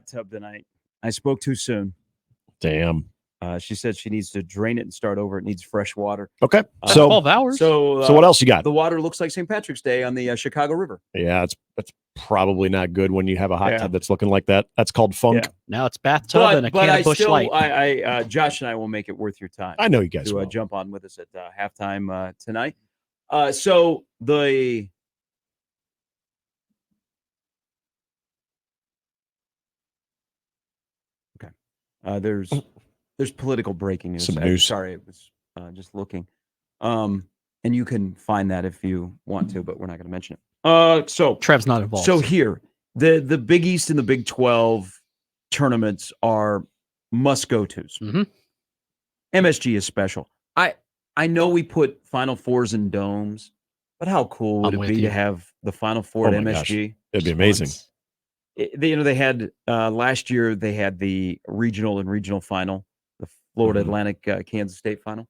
Tub tonight. I spoke too soon. Damn. She said she needs to drain it and start over. It needs fresh water. Okay. So 12 hours. So what else you got? The water looks like St. Patrick's Day on the Chicago River. Yeah, that's probably not good when you have a hot Yeah. tub that's looking like that. That's called funk. Yeah. Now it's bathtub and a can of Buch Light. Josh and I will make it worth your time. I know you guys to will. jump on with us at halftime tonight. So the there's political breaking news. Some news. Sorry, it was just looking. And you can find that if you want to, but we're not going to mention it. So Trev's not involved. So here, the Big East and the Big 12 tournaments are must go tos. Mm-hmm. MSG is special. I know we put Final Fours in domes, but how cool would it be to have the Final Four at MSG? Gosh. It'd be amazing. They had last year. They had the regional final, the Florida Atlantic Kansas State final.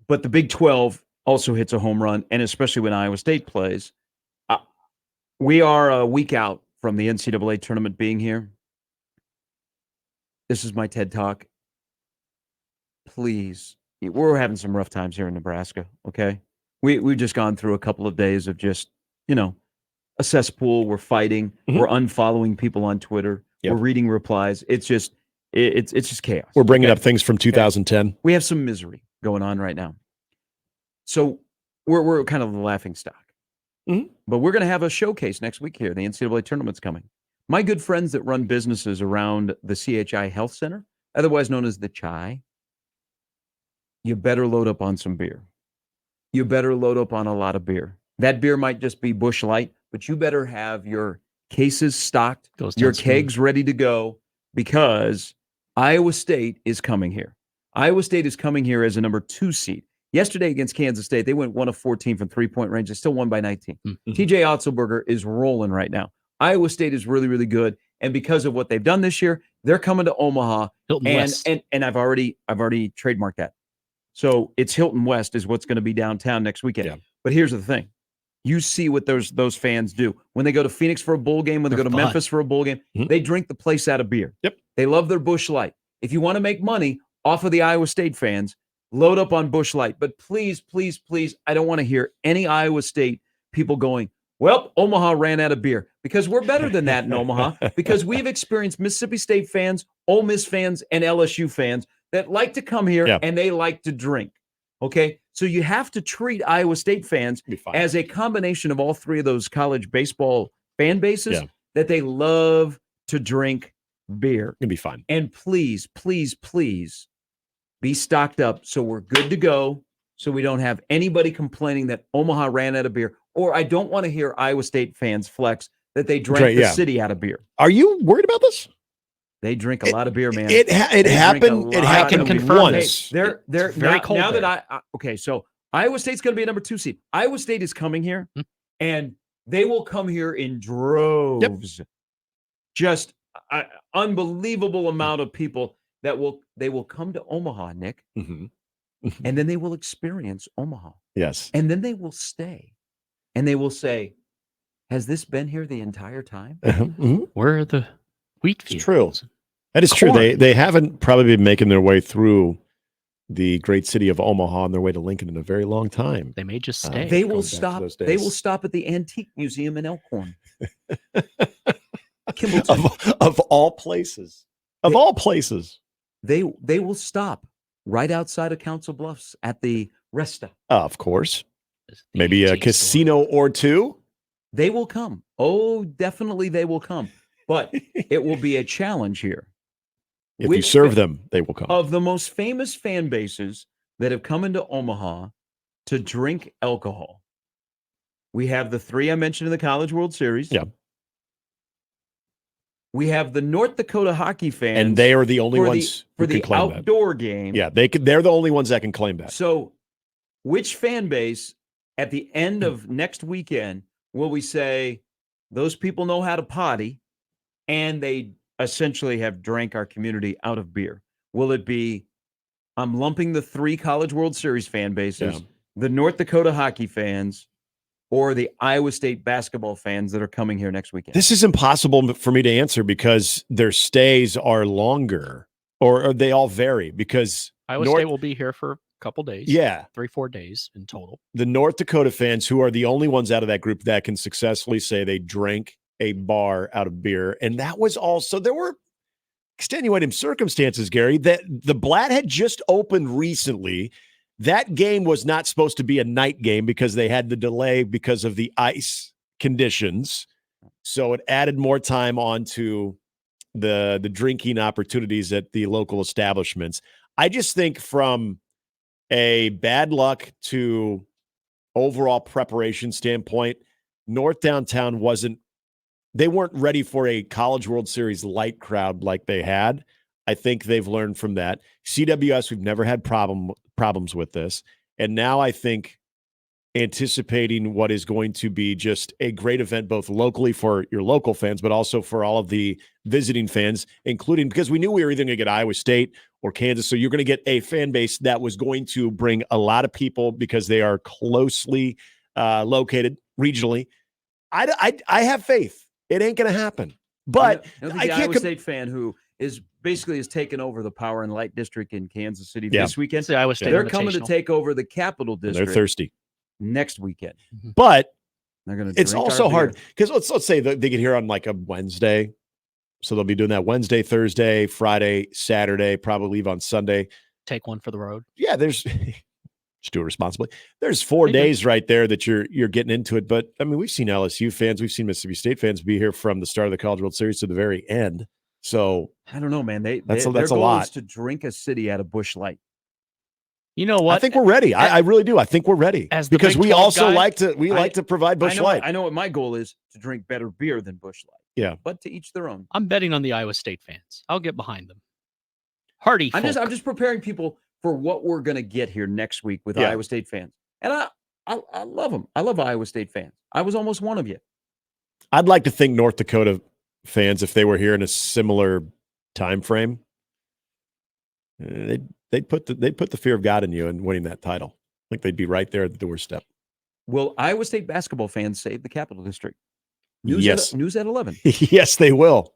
But the Big 12 also hits a home run, and especially when Iowa State plays. We are a week out from the NCAA tournament being here. This is my TED Talk. Please, we're having some rough times here in Nebraska, okay? We've just gone through a couple of days of just, a cesspool. We're fighting. Mm-hmm. We're unfollowing people on Twitter. Yep. We're reading replies. It's just chaos. We're bringing up things from 2010. Okay? We have some misery going on right now. So we're kind of the laughing stock. Mm-hmm. But we're going to have a showcase next week here. The NCAA tournament's coming. My good friends that run businesses around the CHI Health Center, otherwise known as the Chai, you better load up on some beer. You better load up on a lot of beer. That beer might just be Buch Light, but you better have your cases stocked, your kegs ready to go, because Iowa State is coming here. Iowa State is coming here as a number 2 seed. Yesterday against Kansas State, they went 1 of 14 from three-point range. They still won by 19. Mm-hmm. TJ Otzelberger is rolling right now. Iowa State is really, really good, and because of what they've done this year, they're coming to Omaha. Hilton West. And I've already trademarked that. So it's Hilton West is what's going to be downtown next weekend. Yeah. But here's the thing. You see what those fans do. When they go to Phoenix for a bowl game, when they go to Memphis for a bowl game, they drink the place out of beer. Yep. They love their Buch Light. If you want to make money off of the Iowa State fans, load up on Buch Light. But please, please, please, I don't want to hear any Iowa State people going, well, Omaha ran out of beer, because we're better than that in Omaha, because we've experienced Mississippi State fans, Ole Miss fans, and LSU fans that like to come here and they like to drink. Okay? So you have to treat Iowa State fans as a combination of all three of those college baseball fan bases that they love to drink beer. It'll be fine. And please, please, please be stocked up so we're good to go, so we don't have anybody complaining that Omaha ran out of beer. Or I don't want to hear Iowa State fans flex that they drank the city out of beer. Are you worried about this? They drink a lot of beer, man. It happened. It happened once. Hey, they're very cold. Now that okay, so Iowa State's going to be a number 2 seed. Iowa State is coming here, and they will come here in droves. Yep. Just an unbelievable amount of people that will come to Omaha, Nick, and then they will experience Omaha. Yes, and then they will stay, and they will say, "Has this been here the entire time?" Where are the wheat fields? It's true. That is true. They haven't probably been making their way through the great city of Omaha on their way to Lincoln in a very long time. They may just stay. They will stop. They will stop at the Antique Museum in Elkhorn. of all places. Of all places. They will stop right outside of Council Bluffs at the Resta. Of course. Maybe a casino or two. They will come. Oh, definitely they will come. But it will be a challenge here. If you serve them, they will come. Of the most famous fan bases that have come into Omaha to drink alcohol, we have the 3 I mentioned in the College World Series. Yeah. We have the North Dakota hockey fans. And they are the only ones for who can the claim outdoor game. Yeah, they're the only ones that can claim that. So which fan base at the end of next weekend will we say those people know how to potty and they essentially have drank our community out of beer? Will it be, I'm lumping the 3 College World Series fan bases, the North Dakota hockey fans, or the Iowa State basketball fans that are coming here next weekend? This is impossible for me to answer because their stays are longer, or they all vary because Iowa State will be here for a couple days. Yeah. 3-4 days in total. The North Dakota fans, who are the only ones out of that group that can successfully say they drank a bar out of beer. And that was also, there were extenuating circumstances, Gary, that the Blatt had just opened recently. That game was not supposed to be a night game because they had the delay because of the ice conditions. So it added more time onto the drinking opportunities at the local establishments. I just think from a bad luck to overall preparation standpoint, North Downtown they weren't ready for a College World Series light crowd like they had. I think they've learned from that. CWS, we've never had problems with this. And now I think anticipating what is going to be just a great event, both locally for your local fans, but also for all of the visiting fans, including because we knew we were either going to get Iowa State or Kansas. So you're going to get a fan base that was going to bring a lot of people because they are closely located regionally. I have faith. It ain't going to happen. But the Iowa State fan who is basically has taken over the Power and Light District in Kansas City this weekend. It's the Iowa State They're coming to take over the Capital District. They're thirsty next weekend. But they're going to. It's also hard because let's say they get here on like a Wednesday, so they'll be doing that Wednesday, Thursday, Friday, Saturday. Probably leave on Sunday. Take one for the road. Yeah, there's. Just do it responsibly. There's 4 days right there that you're getting into it. But I mean, we've seen LSU fans, we've seen Mississippi State fans be here from the start of the College World Series to the very end. So I don't know, man. That's their a goal lot. is to drink a city out of Bush Light. You know what? I think we're ready. I really do. I think we're ready because we also like to provide Bush Light. I know what my goal is, to drink better beer than Bush Light. Yeah, but to each their own. I'm betting on the Iowa State fans. I'll get behind them. Hardy. I'm just preparing people for what we're going to get here next week with Iowa State fans. And I love them. I love Iowa State fans. I was almost one of you. I'd like to think North Dakota fans, if they were here in a similar time frame, they'd put the fear of God in you and winning that title. I think they'd be right there at the doorstep. Will Iowa State basketball fans save the Capital District? Yes. News at 11. Yes, they will.